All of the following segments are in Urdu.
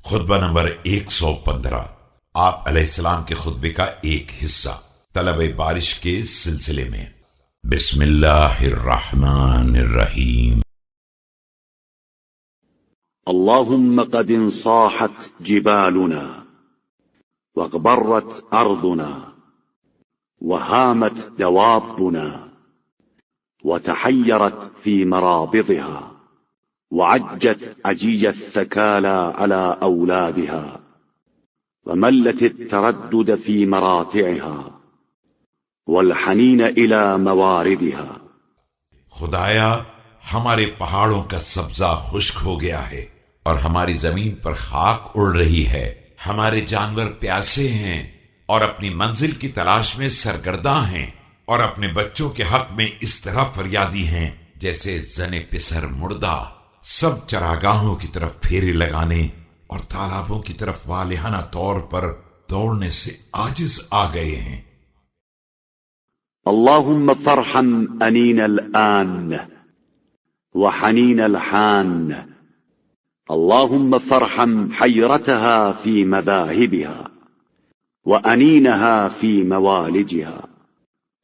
خطبہ نمبر 115 آپ علیہ السلام کے خطبے کا ایک حصہ طلب بارش کے سلسلے میں۔ بسم اللہ الرحمن الرحیم۔ اللهم قد انصاحت جبالنا واغبرت أرضنا وهامت دوابنا وتحيرت في مرابضها وعجت عجيج الثكالى على أولادها وملت التردد في مراتعها والحنين إلى مواردها۔ خدایا ہمارے پہاڑوں کا سبزہ خشک ہو گیا ہے اور ہماری زمین پر خاک اڑ رہی ہے، ہمارے جانور پیاسے ہیں اور اپنی منزل کی تلاش میں سرگرداں ہیں، اور اپنے بچوں کے حق میں اس طرح فریادی ہیں جیسے زن پسر مردہ، سب چراگاہوں کی طرف پھیرے لگانے اور تالابوں کی طرف والہانہ طور پر دوڑنے سے عاجز آ گئے ہیں۔ اللهم فرحا أنين الآن وحنين الحان، اللهم فرحا حيرتها في مذاهبها وأنينها في موالجها،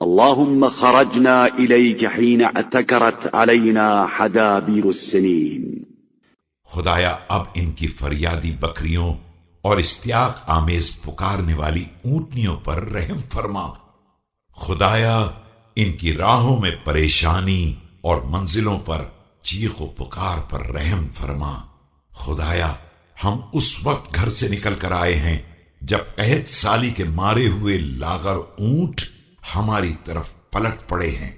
اللهم خرجنا إليك حين اعتكرت علينا حدابير السنين۔ خدایا اب ان کی فریادی بکریوں اور اشتیاق آمیز پکارنے والی اونٹنیوں پر رحم فرما۔ خدایا ان کی راہوں میں پریشانی اور منزلوں پر چیخ و پکار پر رحم فرما۔ خدایا ہم اس وقت گھر سے نکل کر آئے ہیں جب قحط سالی کے مارے ہوئے لاغر اونٹ ہماری طرف پلٹ پڑے ہیں۔